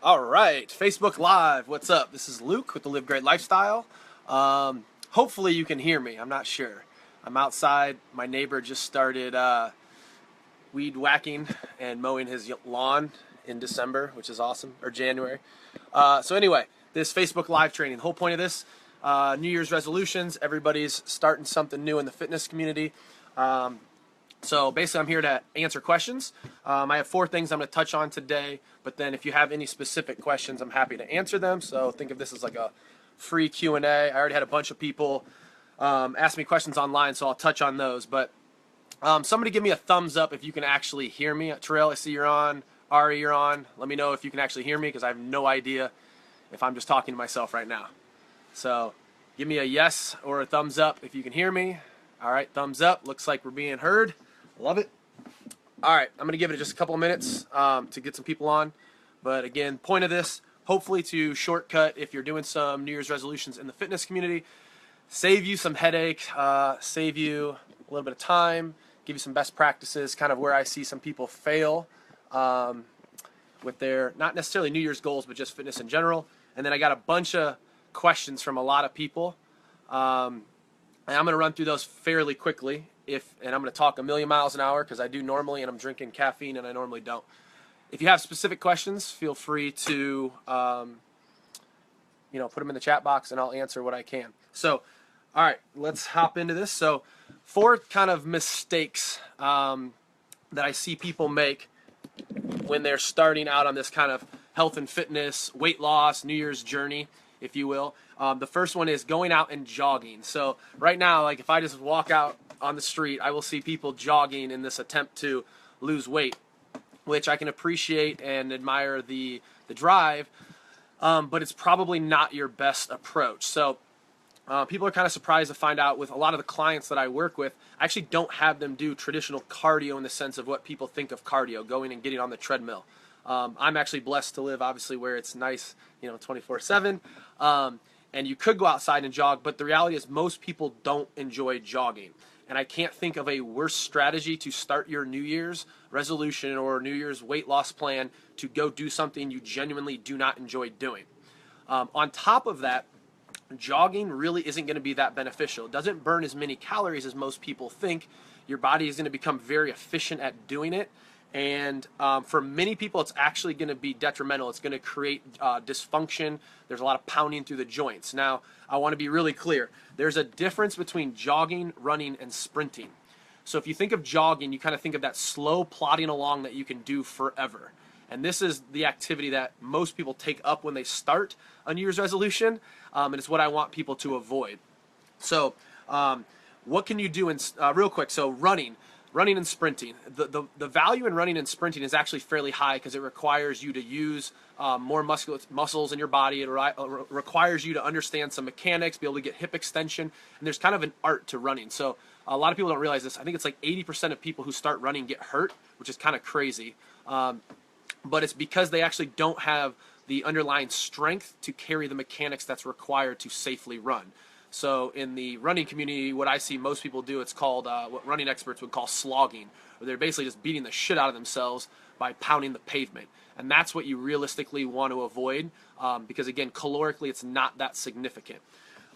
All right, Facebook Live. What's up? This is Luke with the Live Great Lifestyle. Hopefully you can hear me. I'm not sure. I'm outside. My neighbor just started weed whacking and mowing his lawn in December, which is awesome, or January. So anyway, this Facebook Live training. The whole point of this, New Year's resolutions. Everybody's starting something new in the fitness community. So basically, I'm here to answer questions. I have 4 things I'm going to touch on today, but then if you have any specific questions, I'm happy to answer them. So think of this as like a free Q&A. I already had a bunch of people ask me questions online, so I'll touch on those. But somebody give me a thumbs up if you can actually hear me. Terrell, I see you're on. Ari, you're on. Let me know if you can actually hear me because I have no idea if I'm just talking to myself right now. So give me a yes or a thumbs up if you can hear me. All right, thumbs up. Looks like we're being heard. Love it. All right, I'm going to give it just a couple of minutes to get some people on. But again, point of this, hopefully to shortcut if you're doing some New Year's resolutions in the fitness community, save you some headache, save you a little bit of time, give you some best practices, kind of where I see some people fail with their, not necessarily New Year's goals, but just fitness in general. And then I got a bunch of questions from a lot of people. And I'm going to run through those fairly quickly. And I'm going to talk a million miles an hour because I do normally, and I'm drinking caffeine and I normally don't. If you have specific questions, feel free to put them in the chat box and I'll answer what I can. So, all right, let's hop into this. So 4 kind of mistakes that I see people make when they're starting out on this kind of health and fitness, weight loss, New Year's journey, if you will. The first one is going out and jogging. So right now, like if I just walk out on the street, I will see people jogging in this attempt to lose weight, which I can appreciate and admire the drive, but it's probably not your best approach. So people are kind of surprised to find out with a lot of the clients that I work with, I actually don't have them do traditional cardio in the sense of what people think of cardio, going and getting on the treadmill. I'm actually blessed to live, obviously, where it's nice, 24/7. And you could go outside and jog, but the reality is most people don't enjoy jogging. And I can't think of a worse strategy to start your New Year's resolution or New Year's weight loss plan to go do something you genuinely do not enjoy doing. On top of that, jogging really isn't going to be that beneficial. It doesn't burn as many calories as most people think. Your body is going to become very efficient at doing it. And for many people, it's actually going to be detrimental. It's going to create dysfunction. There's a lot of pounding through the joints. Now, I want to be really clear. There's a difference between jogging, running, and sprinting. So if you think of jogging, you kind of think of that slow plodding along that you can do forever. And this is the activity that most people take up when they start a New Year's resolution, and it's what I want people to avoid. So what can you do real quick? So running and sprinting. The value in running and sprinting is actually fairly high because it requires you to use more muscles in your body. It requires you to understand some mechanics, be able to get hip extension, and there's kind of an art to running. So a lot of people don't realize this. I think it's like 80% of people who start running get hurt, which is kind of crazy. But it's because they actually don't have the underlying strength to carry the mechanics that's required to safely run. So in the running community, what I see most people do, it's called what running experts would call slogging, where they're basically just beating the shit out of themselves by pounding the pavement. And that's what you realistically want to avoid because, again, calorically, it's not that significant.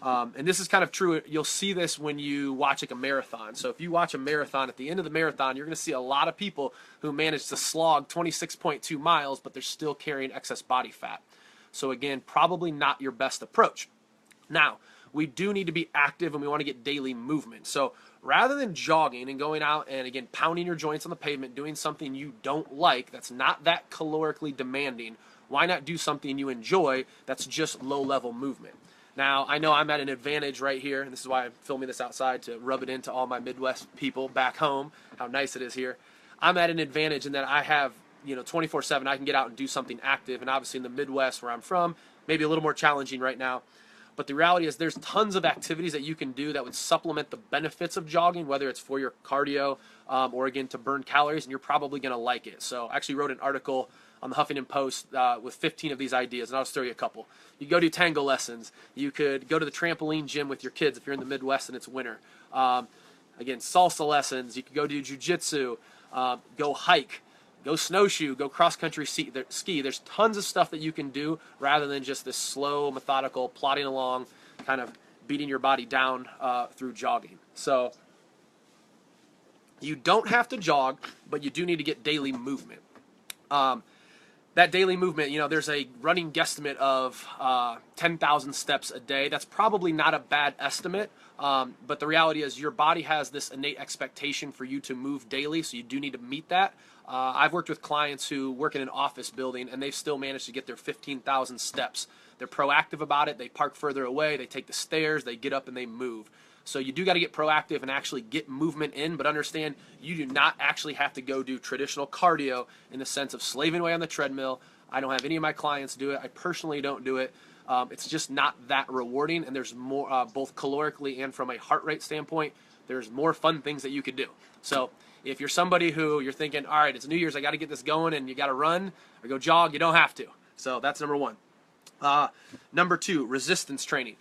And this is kind of true. You'll see this when you watch like a marathon. So if you watch a marathon, at the end of the marathon, you're going to see a lot of people who manage to slog 26.2 miles, but they're still carrying excess body fat. So again, probably not your best approach. Now, we do need to be active and we want to get daily movement. So rather than jogging and going out and, again, pounding your joints on the pavement, doing something you don't like, that's not that calorically demanding, why not do something you enjoy that's just low-level movement? Now, I know I'm at an advantage right here, and this is why I'm filming this outside to rub it into all my Midwest people back home, how nice it is here. I'm at an advantage in that I have, 24/7, I can get out and do something active, and obviously in the Midwest where I'm from, maybe a little more challenging right now. But the reality is there's tons of activities that you can do that would supplement the benefits of jogging, whether it's for your cardio or, again, to burn calories, and you're probably going to like it. So I actually wrote an article on the Huffington Post with 15 of these ideas, and I'll just throw you a couple. You go do tango lessons. You could go to the trampoline gym with your kids if you're in the Midwest and it's winter. Again, salsa lessons. You could go do jujitsu, go hike, go snowshoe, go cross-country ski. There's tons of stuff that you can do rather than just this slow, methodical, plodding along, kind of beating your body down through jogging. So you don't have to jog, but you do need to get daily movement. That daily movement, there's a running guesstimate of 10,000 steps a day. That's probably not a bad estimate, but the reality is your body has this innate expectation for you to move daily, so you do need to meet that. I've worked with clients who work in an office building, and they've still managed to get their 15,000 steps. They're proactive about it. They park further away. They take the stairs. They get up and they move. So you do got to get proactive and actually get movement in, but understand you do not actually have to go do traditional cardio in the sense of slaving away on the treadmill. I don't have any of my clients do it. I personally don't do it. It's just not that rewarding, and there's more, both calorically and from a heart rate standpoint, there's more fun things that you could do. So if you're somebody who you're thinking, all right, it's New Year's, I got to get this going, and you got to run or go jog, you don't have to. So that's number one. Number two, resistance training.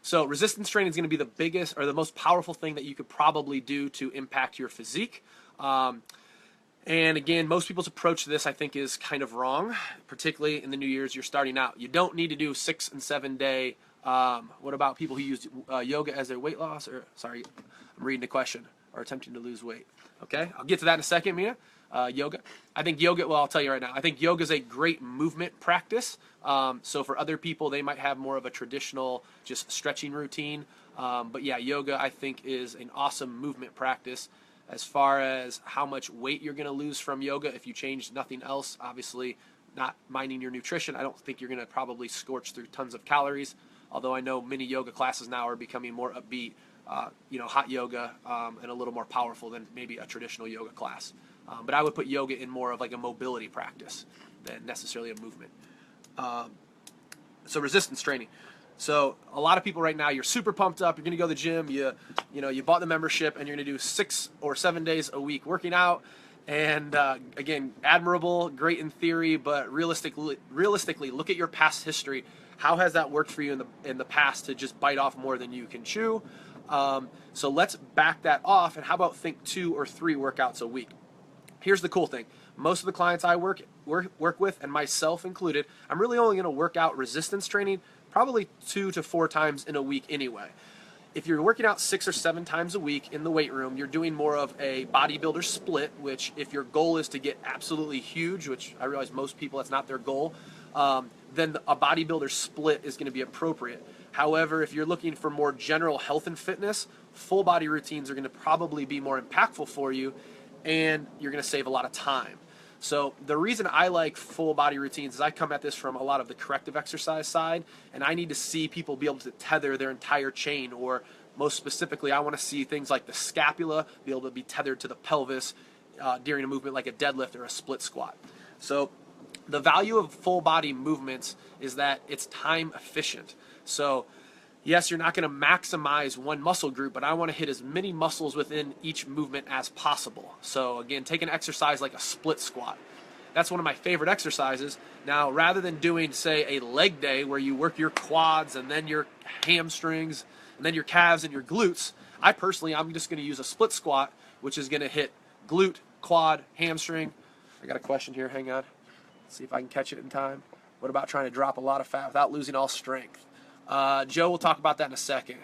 So resistance training is going to be the biggest or the most powerful thing that you could probably do to impact your physique. And again, most people's approach to this, I think, is kind of wrong, particularly in the New Year's. You're starting out. You don't need to do 6 and 7 day. What about people who use yoga as their weight loss? Or sorry, I'm reading the question. Or attempting to lose weight. Okay, I'll get to that in a second, Mina. Yoga. I think yoga, well, I'll tell you right now, I think yoga is a great movement practice. So for other people, they might have more of a traditional just stretching routine. But yeah, yoga, I think, is an awesome movement practice. As far as how much weight you're going to lose from yoga, if you change nothing else, obviously not minding your nutrition, I don't think you're going to probably scorch through tons of calories. Although I know many yoga classes now are becoming more upbeat, hot yoga, and a little more powerful than maybe a traditional yoga class. But I would put yoga in more of like a mobility practice than necessarily a movement. So resistance training. So a lot of people right now, you're super pumped up. You're going to go to the gym. You bought the membership, and you're going to do 6 or 7 days a week working out. And again, admirable, great in theory, but realistically, look at your past history. How has that worked for you in the past to just bite off more than you can chew? So let's back that off. And how about think 2 or 3 workouts a week? Here's the cool thing. Most of the clients I work with, and myself included, I'm really only going to work out resistance training probably 2 to 4 times in a week anyway. If you're working out 6 or 7 times a week in the weight room, you're doing more of a bodybuilder split, which if your goal is to get absolutely huge, which I realize most people, that's not their goal, then a bodybuilder split is going to be appropriate. However, if you're looking for more general health and fitness, full body routines are going to probably be more impactful for you, and you're going to save a lot of time. So the reason I like full body routines is I come at this from a lot of the corrective exercise side, and I need to see people be able to tether their entire chain, or most specifically, I want to see things like the scapula be able to be tethered to the pelvis during a movement like a deadlift or a split squat. So the value of full body movements is that it's time efficient. So yes, you're not going to maximize one muscle group, but I want to hit as many muscles within each movement as possible. So again, take an exercise like a split squat. That's one of my favorite exercises. Now, rather than doing, say, a leg day where you work your quads and then your hamstrings and then your calves and your glutes, I'm just going to use a split squat, which is going to hit glute, quad, hamstring. I got a question here. Hang on. Let's see if I can catch it in time. What about trying to drop a lot of fat without losing all strength? Joe, we'll talk about that in a second.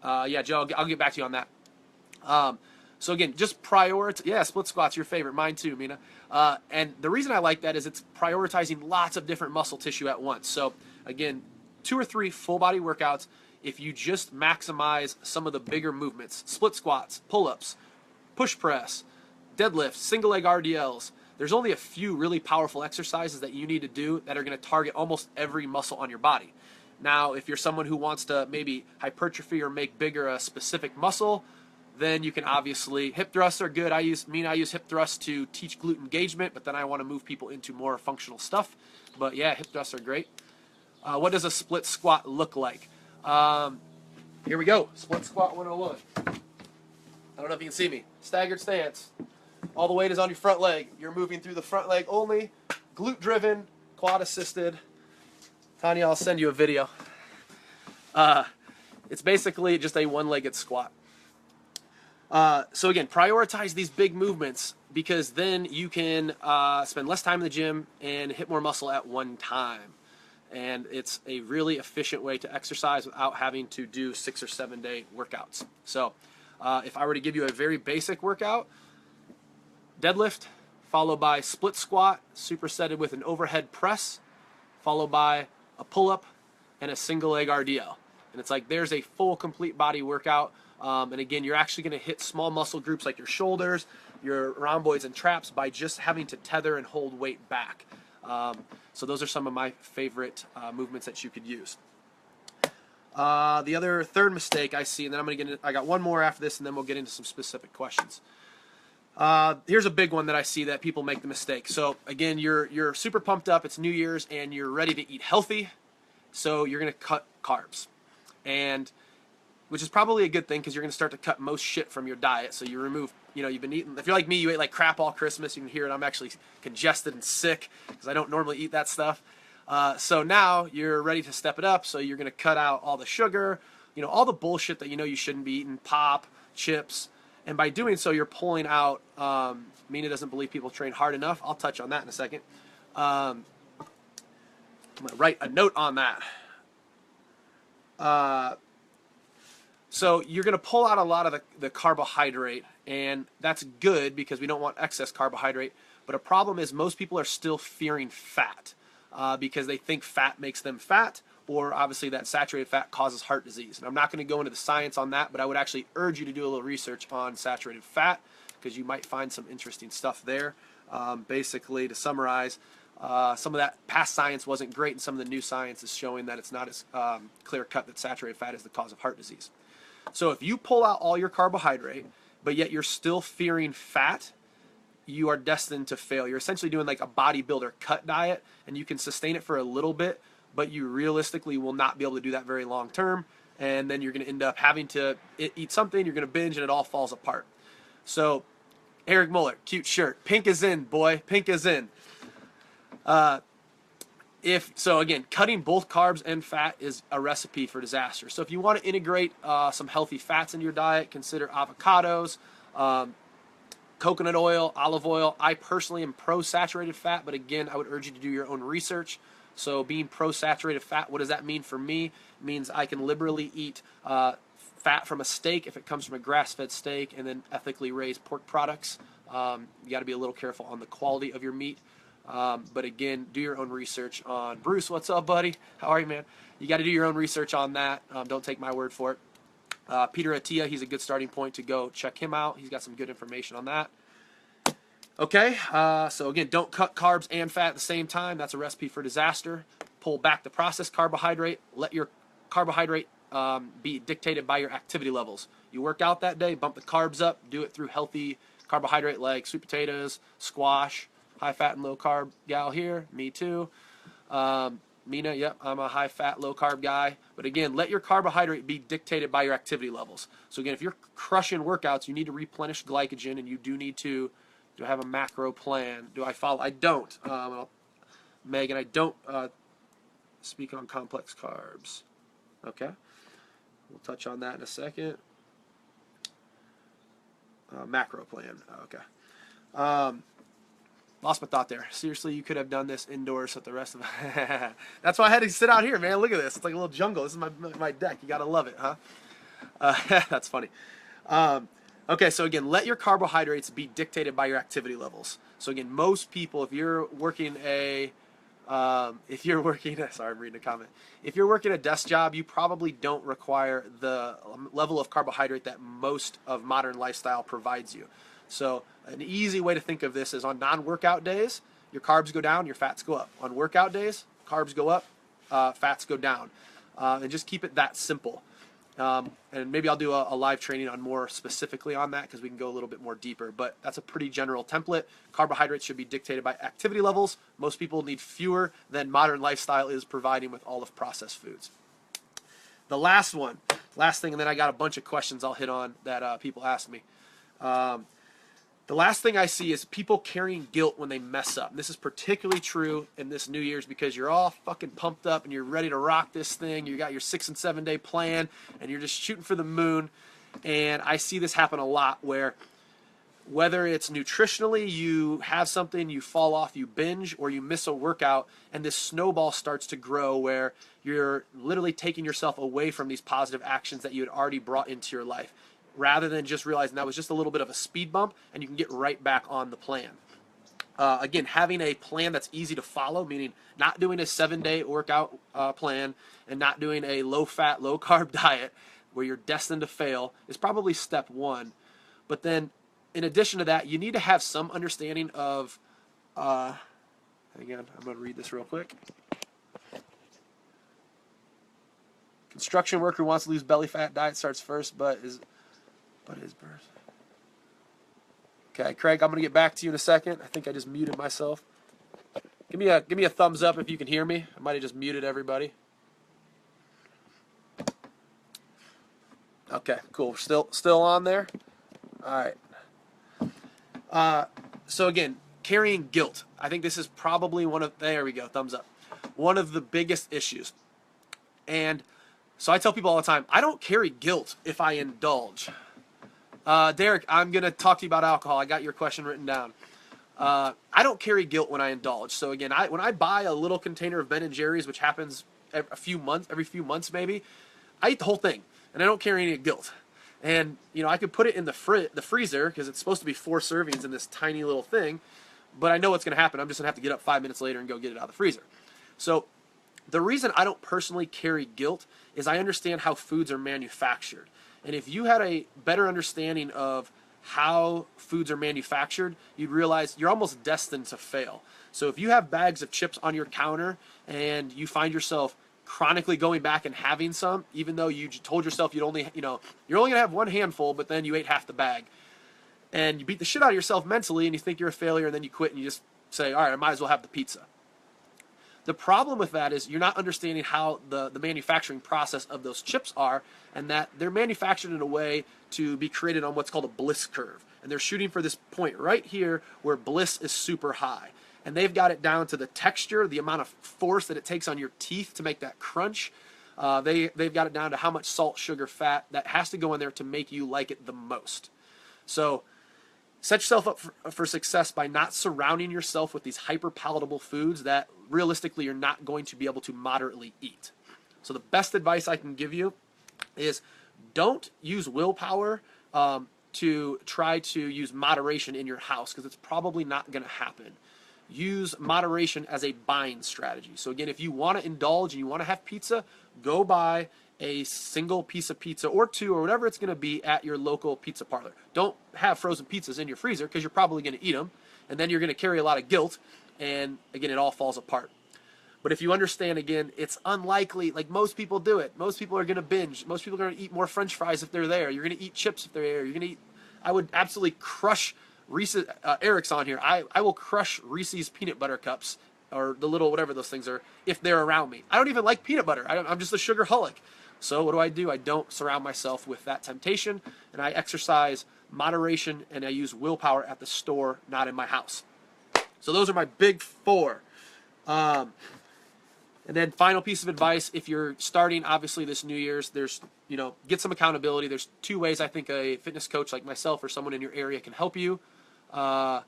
Yeah, Joe, I'll get back to you on that. So again, just prioritize. Yeah, split squat's your favorite. Mine too, Mina. And the reason I like that is it's prioritizing lots of different muscle tissue at once. So again, 2 or 3 full body workouts. If you just maximize some of the bigger movements, split squats, pull-ups, push press, deadlifts, single leg RDLs, there's only a few really powerful exercises that you need to do that are going to target almost every muscle on your body. Now, if you're someone who wants to maybe hypertrophy or make bigger a specific muscle, then you can obviously, hip thrusts are good. I use hip thrusts to teach glute engagement, but then I want to move people into more functional stuff. But yeah, hip thrusts are great. What does a split squat look like? Here we go. Split squat 101. I don't know if you can see me. Staggered stance. All the weight is on your front leg. You're moving through the front leg only. Glute driven, quad assisted. Tanya, I'll send you a video. It's basically just a one-legged squat. So again, prioritize these big movements. because then you can spend less time in the gym and hit more muscle at one time. And it's a really efficient way to exercise without having to do 6 or 7 day workouts. So if I were to give you a very basic workout, deadlift, followed by split squat, supersetted with an overhead press, followed by a pull-up and a single leg RDL. And it's like there's a full complete body workout. And again, you're actually going to hit small muscle groups like your shoulders, your rhomboids and traps by just having to tether and hold weight back. So those are some of my favorite movements that you could use. The other third mistake I see, and then I'm going to get into, I got one more after this, and then we'll get into some specific questions. Here's a big one that I see that people make the mistake. So again, you're super pumped up, it's New Year's, and you're ready to eat healthy, so you're going to cut carbs. And which is probably a good thing because you're going to start to cut most shit from your diet. So you remove, you've been eating, if you're like me, you ate like crap all Christmas. You can hear it. I'm actually congested and sick because I don't normally eat that stuff. So now you're ready to step it up. So you're going to cut out all the sugar, all the bullshit that you shouldn't be eating, pop, chips. And by doing so, you're pulling out, Mina doesn't believe people train hard enough. I'll touch on that in a second. I'm going to write a note on that. So you're going to pull out a lot of the carbohydrate, and that's good because we don't want excess carbohydrate. But a problem is most people are still fearing fat because they think fat makes them fat, or obviously that saturated fat causes heart disease. And I'm not going to go into the science on that, but I would actually urge you to do a little research on saturated fat because you might find some interesting stuff there. Basically, to summarize, some of that past science wasn't great, and some of the new science is showing that it's not as clear-cut that saturated fat is the cause of heart disease. So if you pull out all your carbohydrate, but yet you're still fearing fat, you are destined to fail. You're essentially doing like a bodybuilder cut diet, and you can sustain it for a little bit, but you realistically will not be able to do that very long term, and then you're going to end up having to eat something, you're going to binge, and it all falls apart. So Eric Muller, cute shirt. Pink is in, boy. Pink is in. Again, cutting both carbs and fat is a recipe for disaster. So if you want to integrate some healthy fats into your diet, consider avocados, coconut oil, olive oil. I personally am pro-saturated fat, but again, I would urge you to do your own research. So being pro-saturated fat, what does that mean for me? It means I can liberally eat fat from a steak if it comes from a grass-fed steak, and then ethically raised pork products. You got to be a little careful on the quality of your meat. But again, do your own research on Bruce. What's up, buddy? How are you, man? You got to do your own research on that. Don't take my word for it. Peter Attia, he's a good starting point to go check him out. He's got some good information on that. Okay, so again, don't cut carbs and fat at the same time. That's a recipe for disaster. Pull back the processed carbohydrate. Let your carbohydrate be dictated by your activity levels. You work out that day, bump the carbs up. Do it through healthy carbohydrate like sweet potatoes, squash. High fat and low carb gal here. Me too. Mina, yep, I'm a high fat, low carb guy. But again, let your carbohydrate be dictated by your activity levels. So again, if you're crushing workouts, you need to replenish glycogen, and you do need to have a macro plan. Do I follow? I don't. Megan, I don't speak on complex carbs. Okay. We'll touch on that in a second. Macro plan. Okay. Lost my thought there. Seriously, you could have done this indoors with the rest of it. That's why I had to sit out here, man. Look at this. It's like a little jungle. This is my deck. You got to love it, huh? That's funny. Okay, so again, let your carbohydrates be dictated by your activity levels. So again, most people, if you're working sorry, I'm reading a comment. If you're working a desk job, you probably don't require the level of carbohydrate that most of modern lifestyle provides you. So an easy way to think of this is on non-workout days, your carbs go down, your fats go up. On workout days, carbs go up, fats go down. And just keep it that simple. And maybe I'll do a live training on more specifically on that because we can go a little bit more deeper. But that's a pretty general template. Carbohydrates should be dictated by activity levels. Most people need fewer than modern lifestyle is providing with all of processed foods. The last thing, and then I got a bunch of questions I'll hit on that people ask me. The last thing I see is people carrying guilt when they mess up. And this is particularly true in this New Year's because you're all fucking pumped up and you're ready to rock this thing. You got your 6 and 7 day plan and you're just shooting for the moon. And I see this happen a lot where whether it's nutritionally, you have something, you fall off, you binge, or you miss a workout, and this snowball starts to grow where you're literally taking yourself away from these positive actions that you had already brought into your life, rather than just realizing that was just a little bit of a speed bump and you can get right back on the plan. Again, having a plan that's easy to follow, meaning not doing a 7-day workout plan and not doing a low-fat, low-carb diet where you're destined to fail, is probably step one. But then, in addition to that, you need to have some understanding of, hang on, I'm going to read this real quick. Construction worker wants to lose belly fat, diet starts first, but is birth. Okay, Craig, I'm going to get back to you in a second. I think I just muted myself. Give me a thumbs up if you can hear me. I might have just muted everybody. Okay, cool. Still on there? All right. So again, carrying guilt. I think this is probably there we go, thumbs up. One of the biggest issues. And so I tell people all the time, I don't carry guilt if I indulge. Derek, I'm going to talk to you about alcohol. I got your question written down. I don't carry guilt when I indulge. So again, when I buy a little container of Ben & Jerry's, which happens every few months maybe, I eat the whole thing, and I don't carry any guilt. And, I could put it in the freezer because it's supposed to be 4 servings in this tiny little thing, but I know what's going to happen. I'm just going to have to get up 5 minutes later and go get it out of the freezer. So the reason I don't personally carry guilt is I understand how foods are manufactured. And if you had a better understanding of how foods are manufactured, you'd realize you're almost destined to fail. So if you have bags of chips on your counter and you find yourself chronically going back and having some, even though you told yourself you're only going to have one handful, but then you ate half the bag, and you beat the shit out of yourself mentally and you think you're a failure, and then you quit and you just say, all right, I might as well have the pizza. The problem with that is you're not understanding how the manufacturing process of those chips are, and that they're manufactured in a way to be created on what's called a bliss curve. And they're shooting for this point right here where bliss is super high. And they've got it down to the texture, the amount of force that it takes on your teeth to make that crunch. They've got it down to how much salt, sugar, fat that has to go in there to make you like it the most. So set yourself up for success by not surrounding yourself with these hyper-palatable foods that realistically you're not going to be able to moderately eat. So the best advice I can give you is don't use willpower to try to use moderation in your house, because it's probably not going to happen. Use moderation as a buying strategy. So again, if you want to indulge and you want to have pizza, go buy a single piece of pizza or 2 or whatever it's going to be at your local pizza parlor. Don't have frozen pizzas in your freezer because you're probably going to eat them, and then you're going to carry a lot of guilt, and again, it all falls apart. But if you understand, again, it's unlikely, like most people do it. Most people are going to binge. Most people are going to eat more French fries if they're there. You're going to eat chips if they're there. You're going to eat, I would absolutely crush Reese's, Eric's on here. I will crush Reese's peanut butter cups, or the little whatever those things are, if they're around me. I don't even like peanut butter. I'm just a sugarholic. So what do? I don't surround myself with that temptation, and I exercise moderation, and I use willpower at the store, not in my house. So those are my big 4. And then final piece of advice, if you're starting, obviously, this New Year's, there's, get some accountability. There's 2 ways I think a fitness coach like myself or someone in your area can help you. Yeah,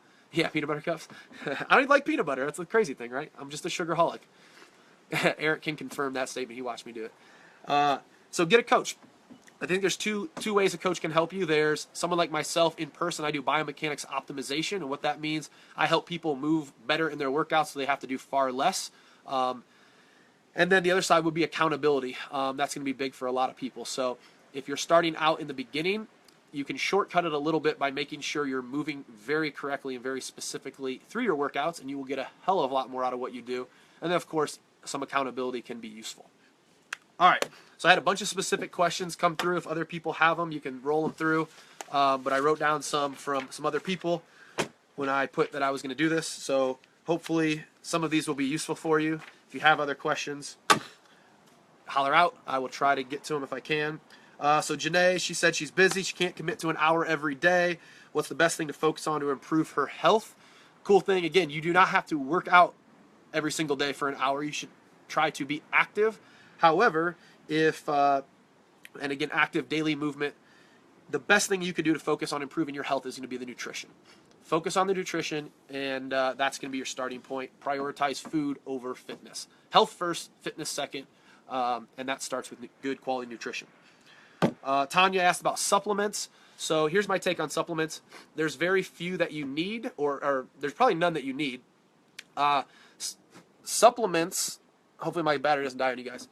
peanut butter cups. I don't even like peanut butter. That's the crazy thing, right? I'm just a sugarholic. Eric can confirm that statement. He watched me do it. So get a coach. I think there's two ways a coach can help you. There's someone like myself in person. I do biomechanics optimization, and what that means, I help people move better in their workouts so they have to do far less. And then the other side would be accountability. That's going to be big for a lot of people. So if you're starting out in the beginning, you can shortcut it a little bit by making sure you're moving very correctly and very specifically through your workouts, and you will get a hell of a lot more out of what you do. And then, of course, some accountability can be useful. All right, so I had a bunch of specific questions come through. If other people have them, you can roll them through. But I wrote down some from some other people when I put that I was going to do this. So hopefully some of these will be useful for you. If you have other questions, holler out. I will try to get to them if I can. So Janae, she said she's busy. She can't commit to an hour every day. What's the best thing to focus on to improve her health? Cool thing, again, you do not have to work out every single day for an hour. You should try to be active. However, and again, active daily movement the best thing you could do to focus on improving your health is going to be the nutrition. Focus on the nutrition, and that's going to be your starting point. Prioritize food over fitness. Health first, fitness second, and that starts with good quality nutrition. Tanya asked about supplements. So here's my take on supplements. There's very few that you need, or there's probably none that you need. Supplements, hopefully my battery doesn't die on you guys.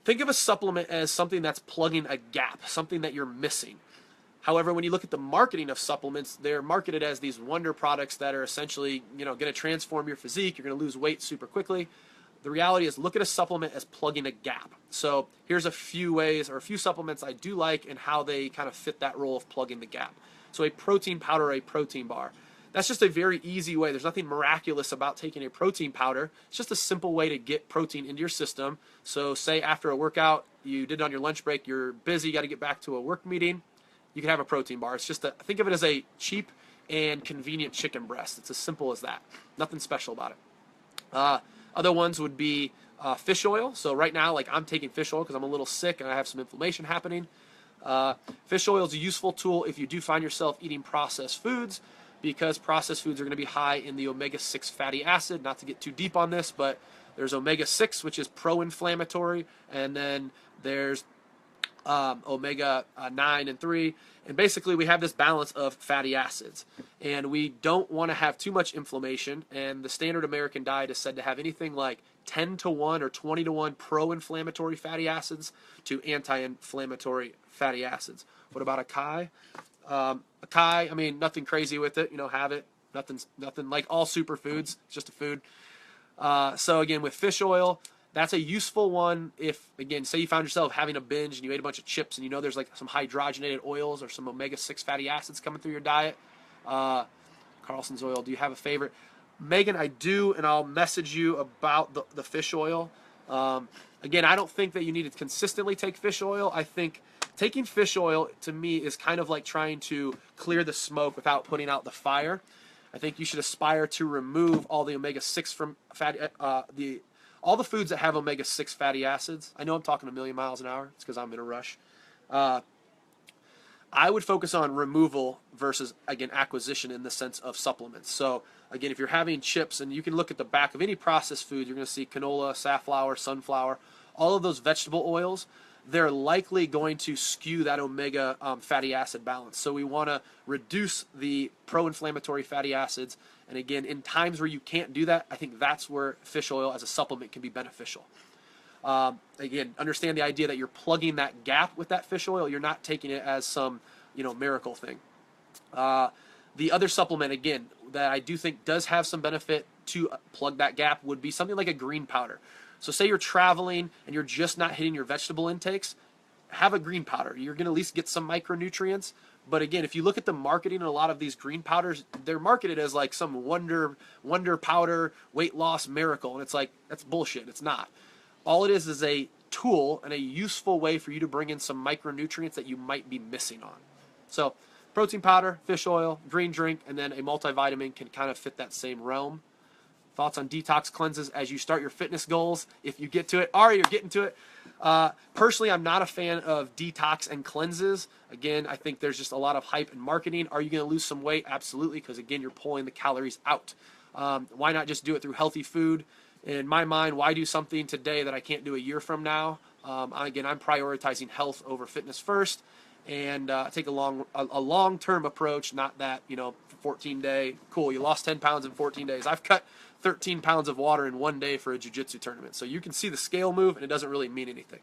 Think of a supplement as something that's plugging a gap, something that you're missing. However, when you look at the marketing of supplements, they're marketed as these wonder products that are essentially, going to transform your physique. You're going to lose weight super quickly. The reality is, look at a supplement as plugging a gap. So here's a few ways, or a few supplements I do like and how they kind of fit that role of plugging the gap. So a protein powder or a protein bar. That's just a very easy way. There's nothing miraculous about taking a protein powder. It's just a simple way to get protein into your system. So say after a workout, you did it on your lunch break, you're busy, you got to get back to a work meeting, you can have a protein bar. It's just think of it as a cheap and convenient chicken breast. It's as simple as that. Nothing special about it. Other ones would be fish oil. So right now, like I'm taking fish oil because I'm a little sick and I have some inflammation happening. Fish oil is a useful tool if you do find yourself eating processed foods, because processed foods are going to be high in the omega-6 fatty acid. Not to get too deep on this, but there's omega-6, which is pro-inflammatory, and then there's omega-9 and 3. And basically, we have this balance of fatty acids. And we don't want to have too much inflammation. And the standard American diet is said to have anything like 10 to 1 or 20 to 1 pro-inflammatory fatty acids to anti-inflammatory fatty acids. What about acai? Acai, I mean, nothing crazy with it. Have it. Nothing like all superfoods. It's just a food. So again, with fish oil, that's a useful one if, again, say you found yourself having a binge and you ate a bunch of chips and there's like some hydrogenated oils or some omega-6 fatty acids coming through your diet. Carlson's oil, do you have a favorite? Megan, I do, and I'll message you about the fish oil. Again, I don't think that you need to consistently take fish oil. I think taking fish oil, to me, is kind of like trying to clear the smoke without putting out the fire. I think you should aspire to remove all the omega-6 from all the foods that have omega-6 fatty acids. I know I'm talking a million miles an hour. It's because I'm in a rush. I would focus on removal versus, again, acquisition in the sense of supplements. So, again, if you're having chips, and you can look at the back of any processed food, you're going to see canola, safflower, sunflower, all of those vegetable oils, they're likely going to skew that omega fatty acid balance. So we want to reduce the pro-inflammatory fatty acids. And again, in times where you can't do that, I think that's where fish oil as a supplement can be beneficial. Again, understand the idea that you're plugging that gap with that fish oil. You're not taking it as some, miracle thing. The other supplement, again, that I do think does have some benefit to plug that gap would be something like a green powder. So say you're traveling and you're just not hitting your vegetable intakes, have a green powder. You're going to at least get some micronutrients. But again, if you look at the marketing in a lot of these green powders, they're marketed as like some wonder powder, weight loss miracle. And it's like, that's bullshit. It's not. All it is a tool and a useful way for you to bring in some micronutrients that you might be missing on. So protein powder, fish oil, green drink, and then a multivitamin can kind of fit that same realm. Thoughts on detox cleanses as you start your fitness goals, if you get to it. Ari, you're getting to it. Personally, I'm not a fan of detox and cleanses. Again, I think there's just a lot of hype and marketing. Are you going to lose some weight? Absolutely, because again, you're pulling the calories out. Why not just do it through healthy food? In my mind, why do something today that I can't do a year from now? Again, I'm prioritizing health over fitness first, and take a long-term approach, not that, 14-day, cool, you lost 10 pounds in 14 days. I've cut 13 pounds of water in one day for a jiu-jitsu tournament. So you can see the scale move, and it doesn't really mean anything.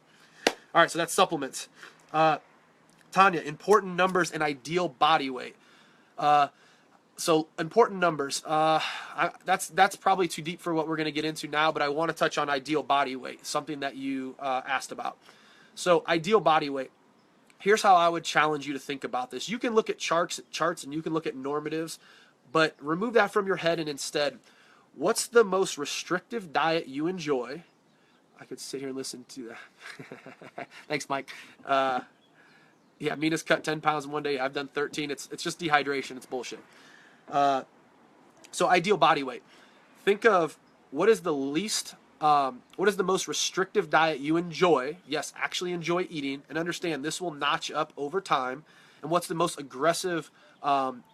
All right, so that's supplements. Tanya, important numbers and ideal body weight. So important numbers. That's probably too deep for what we're going to get into now, but I want to touch on ideal body weight, something that you asked about. So ideal body weight. Here's how I would challenge you to think about this. You can look at charts and you can look at normatives, but remove that from your head and instead, what's the most restrictive diet you enjoy? I could sit here and listen to that. Thanks, Mike. Yeah, Mina's cut 10 pounds in one day. I've done 13. It's just dehydration. It's bullshit. So ideal body weight. Think of what is the most restrictive diet you enjoy? Yes, actually enjoy eating, and understand this will notch up over time. and what's the most aggressive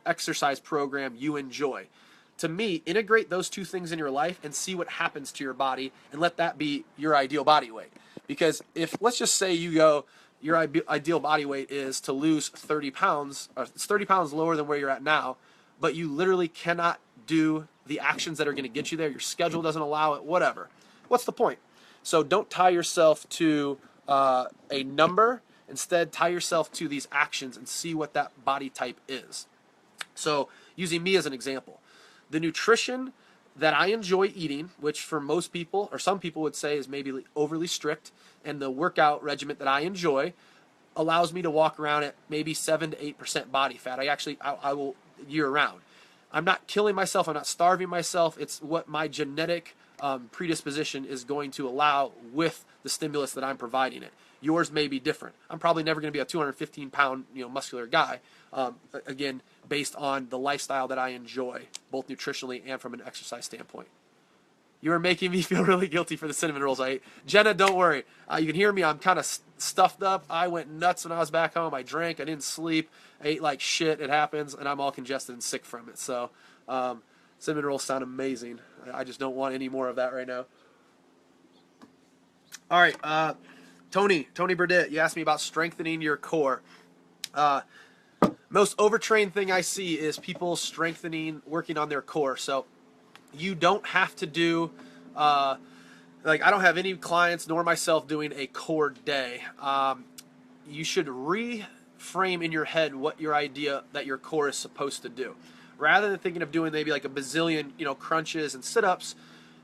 exercise program you enjoy. To me, integrate those two things in your life and see what happens to your body, and let that be your ideal body weight. Because if, let's just say you go, your ideal body weight is to lose 30 pounds, or it's 30 pounds lower than where you're at now, but you literally cannot do the actions that are going to get you there. Your schedule doesn't allow it, whatever. What's the point? So don't tie yourself to a number. Instead, tie yourself to these actions and see what that body type is. So using me as an example, the nutrition that I enjoy eating, which for most people, or some people would say is maybe overly strict, and the workout regimen that I enjoy allows me to walk around at maybe 7 to 8% body fat. I will year round. I'm not killing myself. I'm not starving myself. It's what my genetic predisposition is going to allow with the stimulus that I'm providing it. Yours may be different. I'm probably never going to be a 215-pound, muscular guy. Again, based on the lifestyle that I enjoy, both nutritionally and from an exercise standpoint. You are making me feel really guilty for the cinnamon rolls I ate. Jenna, don't worry. You can hear me. I'm kind of stuffed up. I went nuts when I was back home. I drank. I didn't sleep. I ate like shit. It happens, and I'm all congested and sick from it. So cinnamon rolls sound amazing. I just don't want any more of that right now. All right, Tony Burdett, you asked me about strengthening your core. Most overtrained thing I see is people working on their core. So you don't have to do, I don't have any clients nor myself doing a core day. You should reframe in your head what your idea that your core is supposed to do. Rather than thinking of doing maybe like a bazillion, crunches and sit-ups,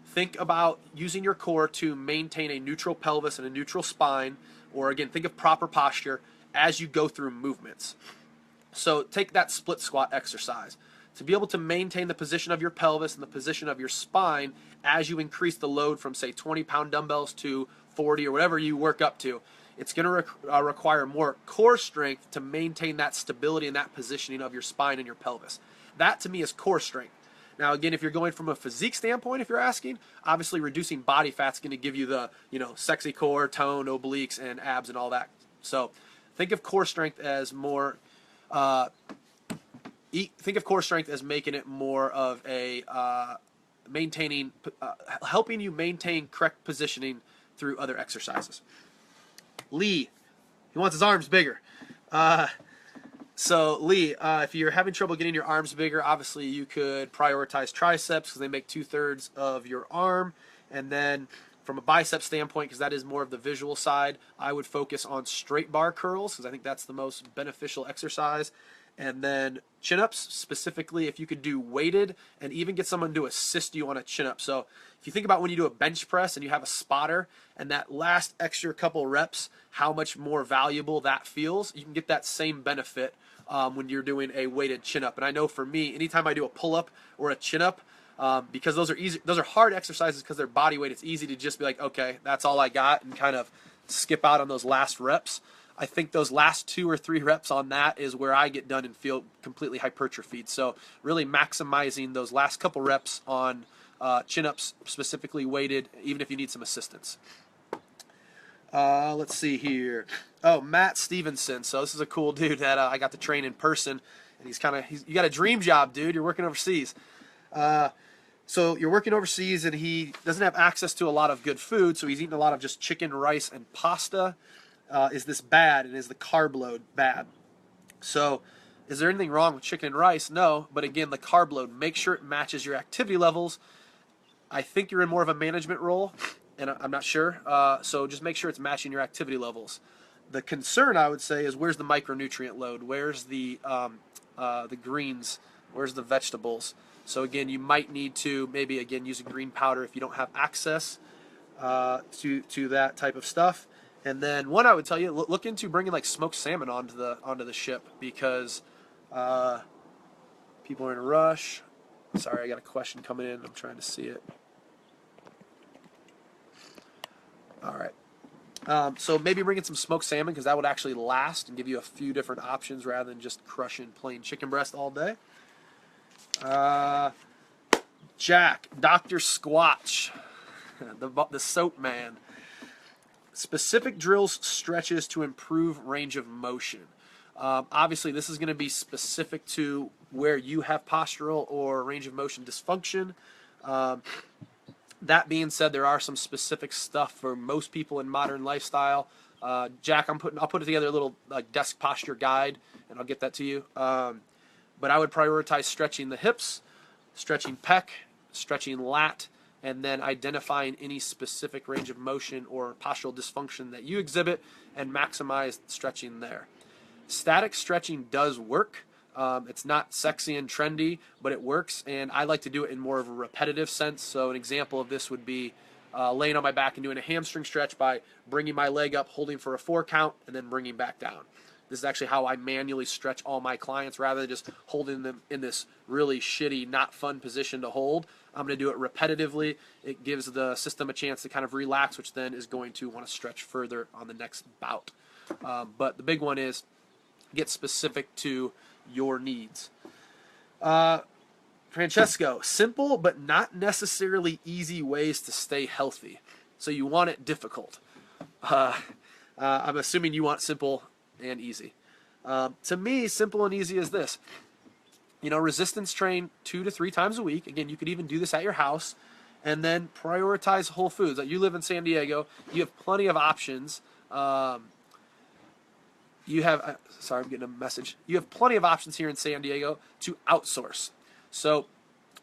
think about using your core to maintain a neutral pelvis and a neutral spine, or again, think of proper posture as you go through movements. So take that split squat exercise. To be able to maintain the position of your pelvis and the position of your spine as you increase the load from, say, 20-pound dumbbells to 40 or whatever you work up to, it's going to require more core strength to maintain that stability and that positioning of your spine and your pelvis. That, to me, is core strength. Now, again, if you're going from a physique standpoint, if you're asking, obviously reducing body fat's going to give you the, sexy core, tone, obliques, and abs and all that. So think of core strength as more... think of core strength as making it more of a helping you maintain correct positioning through other exercises. Lee, he wants his arms bigger. So Lee, if you're having trouble getting your arms bigger, obviously you could prioritize triceps because they make 2/3 of your arm, and then from a bicep standpoint, because that is more of the visual side, I would focus on straight bar curls because I think that's the most beneficial exercise. And then chin-ups, specifically if you could do weighted and even get someone to assist you on a chin-up. So if you think about when you do a bench press and you have a spotter and that last extra couple reps, how much more valuable that feels, you can get that same benefit when you're doing a weighted chin-up. And I know for me, anytime I do a pull-up or a chin-up, because those are hard exercises because they're body weight, it's easy to just be like, okay, that's all I got, and kind of skip out on those last reps. I think those last 2 or 3 reps on that is where I get done and feel completely hypertrophied. So really maximizing those last couple reps on chin-ups, specifically weighted, even if you need some assistance. Let's see here. Oh, Matt Stevenson. So this is a cool dude that I got to train in person, and you got a dream job, dude. You're working overseas. So you're working overseas, and he doesn't have access to a lot of good food, so he's eating a lot of just chicken, rice, and pasta. Is this bad, and is the carb load bad? So is there anything wrong with chicken and rice? No, but again, the carb load, make sure it matches your activity levels. I think you're in more of a management role, and I'm not sure, so just make sure it's matching your activity levels. The concern, I would say, is where's the micronutrient load? Where's the greens? Where's the vegetables? So again, you might need to maybe, again, use a green powder if you don't have access to that type of stuff. And then one I would tell you, look into bringing like smoked salmon onto the ship, because people are in a rush. Sorry, I got a question coming in. I'm trying to see it. All right. So maybe bring in some smoked salmon, because that would actually last and give you a few different options rather than just crushing plain chicken breast all day. Jack, Dr. Squatch, the soap man. Specific drills, stretches to improve range of motion. Obviously, this is going to be specific to where you have postural or range of motion dysfunction. That being said, there are some specific stuff for most people in modern lifestyle. Jack, I'll put together a little like desk posture guide, and I'll get that to you. But I would prioritize stretching the hips, stretching pec, stretching lat, and then identifying any specific range of motion or postural dysfunction that you exhibit and maximize stretching there. Static stretching does work. It's not sexy and trendy, but it works, and I like to do it in more of a repetitive sense. So an example of this would be laying on my back and doing a hamstring stretch by bringing my leg up, holding for a 4 count, and then bringing back down. This is actually how I manually stretch all my clients rather than just holding them in this really shitty, not fun position to hold. I'm going to do it repetitively. It gives the system a chance to kind of relax, which then is going to want to stretch further on the next bout. But the big one is get specific to your needs. Francesco, simple but not necessarily easy ways to stay healthy. So you want it difficult. I'm assuming you want simple and easy. To me, simple and easy is this. Resistance train 2 to 3 times a week. Again, you could even do this at your house. And then prioritize whole foods. Like you live in San Diego, you have plenty of options. Sorry, I'm getting a message. You have plenty of options here in San Diego to outsource. So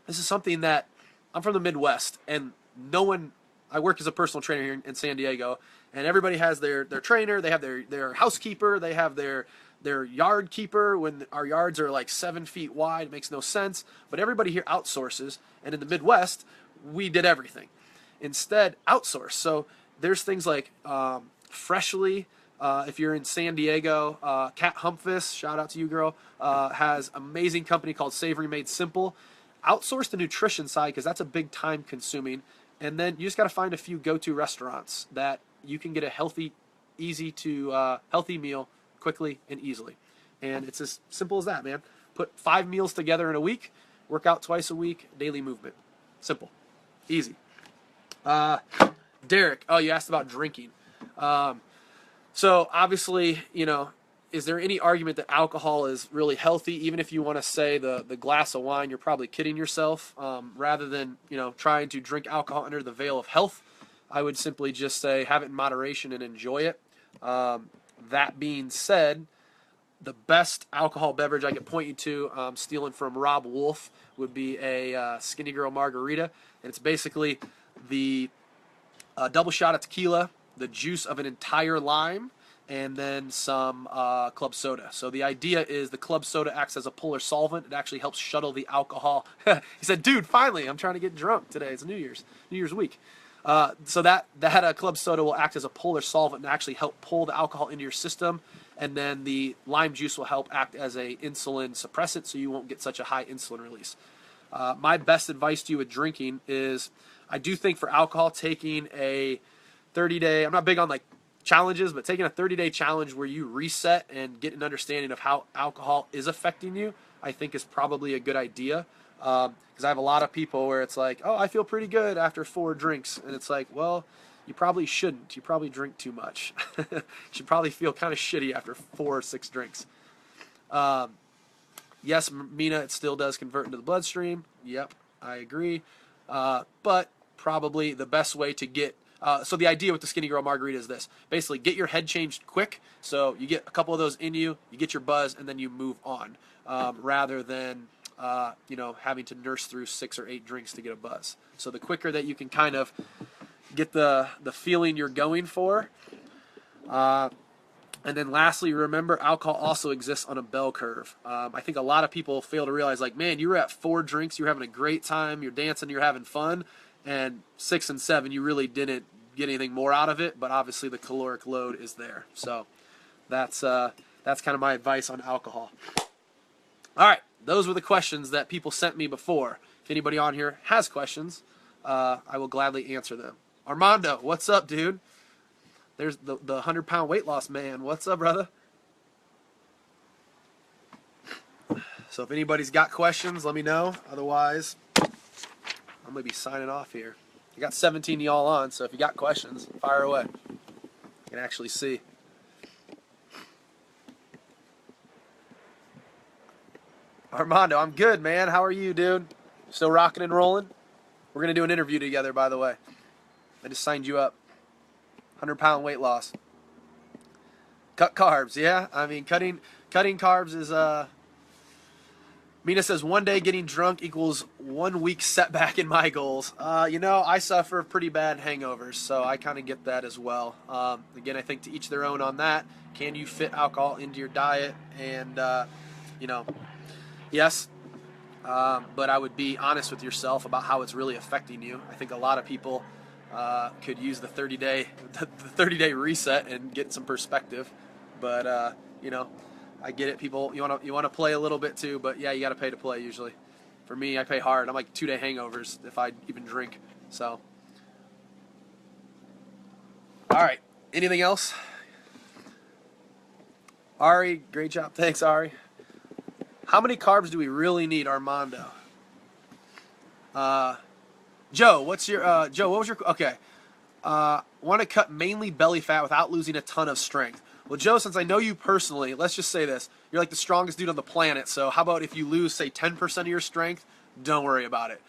this is something that I'm from the Midwest, and I work as a personal trainer here in San Diego, and everybody has their trainer, they have their housekeeper, they have their yard keeper when our yards are like 7 feet wide. It makes no sense, but everybody here outsources, and in the Midwest, we did everything. Instead, outsource. So there's things like Freshly. If you're in San Diego, Kat Humphus, shout out to you, girl, has amazing company called Savory Made Simple. Outsource the nutrition side because that's a big time consuming. And then you just got to find a few go-to restaurants that you can get a healthy meal quickly and easily. And it's as simple as that, man. Put 5 meals together in a week, work out twice a week, daily movement. Simple. Easy. Derek, you asked about drinking. So obviously, is there any argument that alcohol is really healthy? Even if you want to say the glass of wine, you're probably kidding yourself. Rather than, trying to drink alcohol under the veil of health, I would simply just say have it in moderation and enjoy it. That being said, the best alcohol beverage I could point you to, stealing from Rob Wolf, would be a Skinny Girl Margarita. And it's basically the double shot of tequila, the juice of an entire lime, and then some club soda. So the idea is the club soda acts as a polar solvent. It actually helps shuttle the alcohol. He said, dude, finally, I'm trying to get drunk today. It's New Year's week. So that club soda will act as a polar solvent and actually help pull the alcohol into your system. And then the lime juice will help act as a insulin suppressant so you won't get such a high insulin release. My best advice to you with drinking is I do think for alcohol, taking a 30-day, I'm not big on like challenges, but taking a 30-day challenge where you reset and get an understanding of how alcohol is affecting you, I think is probably a good idea. Because I have a lot of people where it's like, I feel pretty good after 4 drinks. And it's like, well, you probably shouldn't. You probably drink too much. You should probably feel kind of shitty after 4 or 6 drinks. Yes, Mina, it still does convert into the bloodstream. Yep, I agree. But probably the best way to get so the idea with the Skinny Girl Margarita is this. Basically, get your head changed quick. So you get a couple of those in you get your buzz, and then you move on. Rather than, having to nurse through 6 or 8 drinks to get a buzz. So the quicker that you can kind of get the feeling you're going for. And then lastly, remember, alcohol also exists on a bell curve. I think a lot of people fail to realize, like, man, you were at 4 drinks, you're having a great time, you're dancing, you're having fun. And 6 and 7, you really didn't get anything more out of it, but obviously the caloric load is there. So that's kind of my advice on alcohol. All right, those were the questions that people sent me before. If anybody on here has questions, I will gladly answer them. Armando, what's up, dude? There's the 100-pound weight loss man. What's up, brother? So if anybody's got questions, let me know. Otherwise, I'm going to be signing off here. I got 17 of y'all on, so if you got questions, fire away. You can actually see. Armando, I'm good, man. How are you, dude? Still rocking and rolling? We're going to do an interview together, by the way. I just signed you up. 100-pound weight loss. Cut carbs, yeah? I mean, cutting carbs is, Mina says, one day getting drunk equals 1 week setback in my goals. I suffer pretty bad hangovers, so I kind of get that as well. Again, I think to each their own on that. Can you fit alcohol into your diet? And, yes, but I would be honest with yourself about how it's really affecting you. I think a lot of people could use the 30-day reset and get some perspective. But I get it. People, you want to play a little bit too, but yeah, you got to pay to play usually. For me, I pay hard. I'm like 2-day hangovers if I even drink. So, all right. Anything else? Ari, great job. Thanks, Ari. How many carbs do we really need, Armando? Joe, what was your, okay. Want to cut mainly belly fat without losing a ton of strength. Well, Joe, since I know you personally, let's just say this. You're like the strongest dude on the planet, so how about if you lose, say, 10% of your strength? Don't worry about it.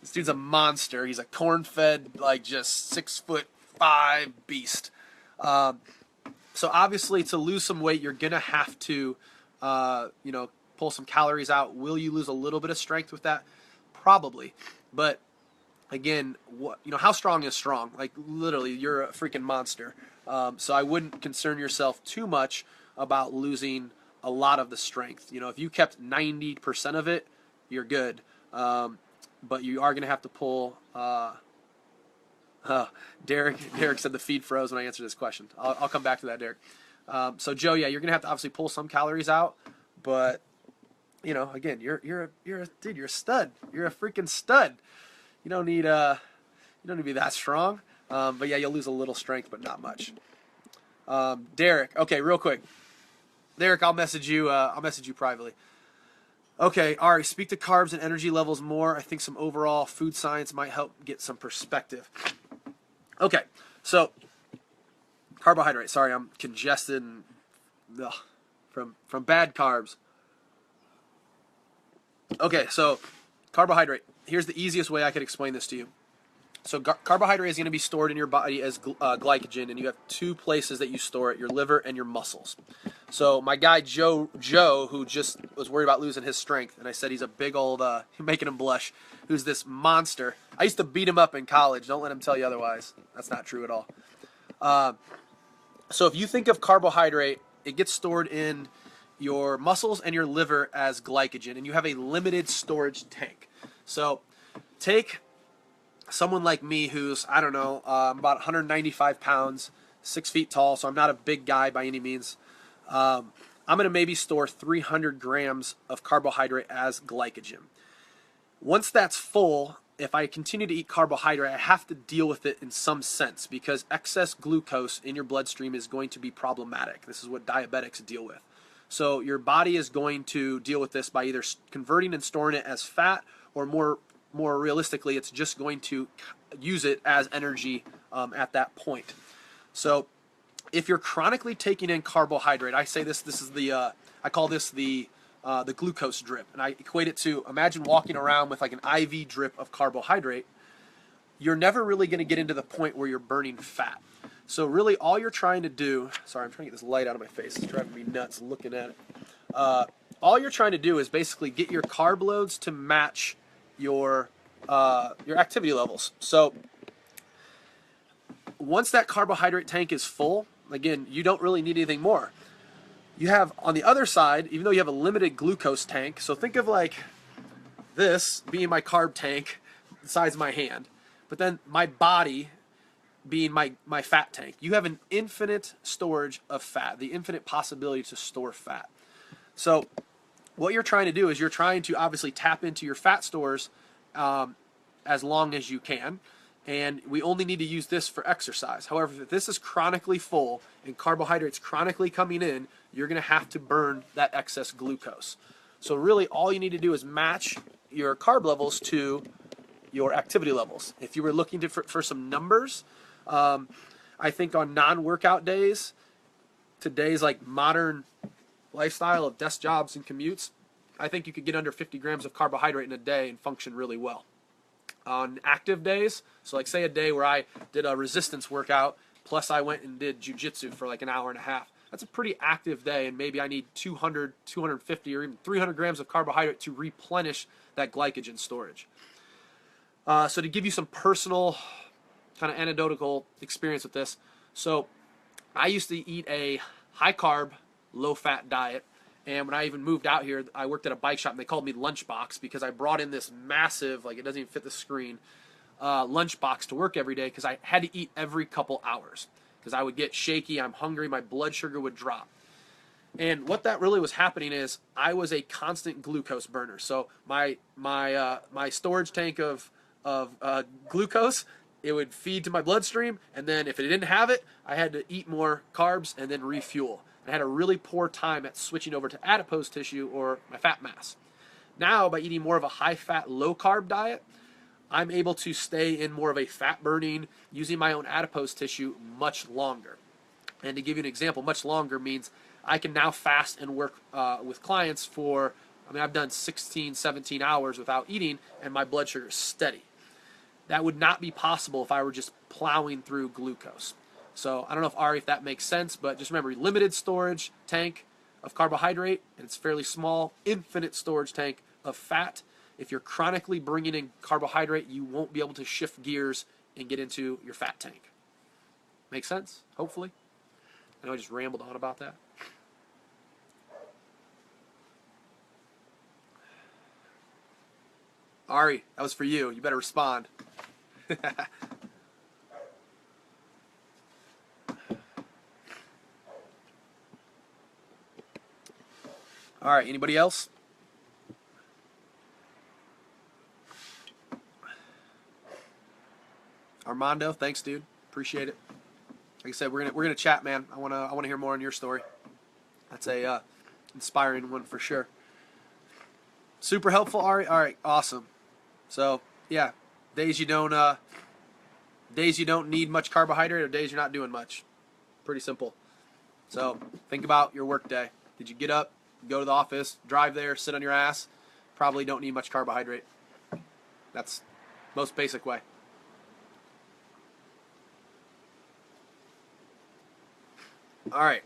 This dude's a monster. He's a corn-fed, like, just 6'5" beast. So obviously, to lose some weight, you're going to have to, pull some calories out. Will you lose a little bit of strength with that? Probably. But, again, how strong is strong? Like, literally, you're a freaking monster. So I wouldn't concern yourself too much about losing a lot of the strength. If you kept 90% of it, you're good. But you are going to have to pull. Derek said the feed froze when I answered this question. I'll come back to that, Derek. So Joe, yeah, you're going to have to obviously pull some calories out, but again, you're a dude. You're a stud. You're a freaking stud. You don't need to be that strong. But yeah, you'll lose a little strength, but not much. Derek, okay, real quick. Derek, I'll message you privately. Okay, Ari, speak to carbs and energy levels more. I think some overall food science might help get some perspective. Okay, so carbohydrate. Sorry, I'm congested and, from bad carbs. Okay, so carbohydrate. Here's the easiest way I could explain this to you. So carbohydrate is going to be stored in your body as glycogen, and you have two places that you store it, your liver and your muscles. So my guy Joe, who just was worried about losing his strength, and I said he's a big old, making him blush, who's this monster. I used to beat him up in college. Don't let him tell you otherwise. That's not true at all. So if you think of carbohydrate, it gets stored in your muscles and your liver as glycogen, and you have a limited storage tank. So take someone like me who's, I don't know, I'm about 195 pounds, 6 feet tall, so I'm not a big guy by any means. I'm going to maybe store 300 grams of carbohydrate as glycogen. Once that's full, if I continue to eat carbohydrate, I have to deal with it in some sense because excess glucose in your bloodstream is going to be problematic. This is what diabetics deal with. So your body is going to deal with this by either converting and storing it as fat, or more realistically, it's just going to use it as energy at that point. So if you're chronically taking in carbohydrate, I say this is I call this the glucose drip, and I equate it to, imagine walking around with like an IV drip of carbohydrate. You're never really going to get into the point where you're burning fat. So really all you're trying to do, sorry, I'm trying to get this light out of my face. It's driving me nuts looking at it. All you're trying to do is basically get your carb loads to match your activity levels. So once that carbohydrate tank is full, again, you don't really need anything more. You have on the other side, even though you have a limited glucose tank, so think of like this being my carb tank the size of my hand, but then my body being my fat tank. You have an infinite storage of fat, the infinite possibility to store fat. So what you're trying to do is you're trying to obviously tap into your fat stores as long as you can, and we only need to use this for exercise. However, if this is chronically full and carbohydrates chronically coming in, you're going to have to burn that excess glucose. So really all you need to do is match your carb levels to your activity levels. If you were looking for some numbers, I think on non-workout days, today's like modern lifestyle of desk jobs and commutes, I think you could get under 50 grams of carbohydrate in a day and function really well. On active days, so like say a day where I did a resistance workout, plus I went and did jujitsu for like an hour and a half. That's a pretty active day, and maybe I need 200, 250, or even 300 grams of carbohydrate to replenish that glycogen storage. So to give you some personal kind of anecdotal experience with this, so I used to eat a high carb, low fat diet. And when I even moved out here, I worked at a bike shop, and they called me Lunchbox because I brought in this massive, like it doesn't even fit the screen, lunchbox to work every day because I had to eat every couple hours because I would get shaky, I'm hungry, my blood sugar would drop. And what that really was happening is I was a constant glucose burner. So my storage tank of glucose, it would feed to my bloodstream, and then if it didn't have it, I had to eat more carbs and then refuel. I had a really poor time at switching over to adipose tissue or my fat mass. Now, by eating more of a high-fat, low-carb diet, I'm able to stay in more of a fat-burning, using my own adipose tissue much longer. And to give you an example, much longer means I can now fast and work with clients for, I've done 16, 17 hours without eating, and my blood sugar is steady. That would not be possible if I were just plowing through glucose. So I don't know if that makes sense, but just remember, limited storage tank of carbohydrate, and it's fairly small, infinite storage tank of fat. If you're chronically bringing in carbohydrate, you won't be able to shift gears and get into your fat tank. Make sense? Hopefully. I know I just rambled on about that. Ari, that was for you. You better respond. All right, anybody else? Armando, thanks, dude. Appreciate it. Like I said, we're gonna chat, man. I wanna hear more on your story. That's a inspiring one for sure. Super helpful, Ari. All right, awesome. So yeah, days you don't need much carbohydrate, or days you're not doing much. Pretty simple. So think about your work day. Did you get up, go to the office, drive there, sit on your ass? Probably don't need much carbohydrate. That's most basic way. All right.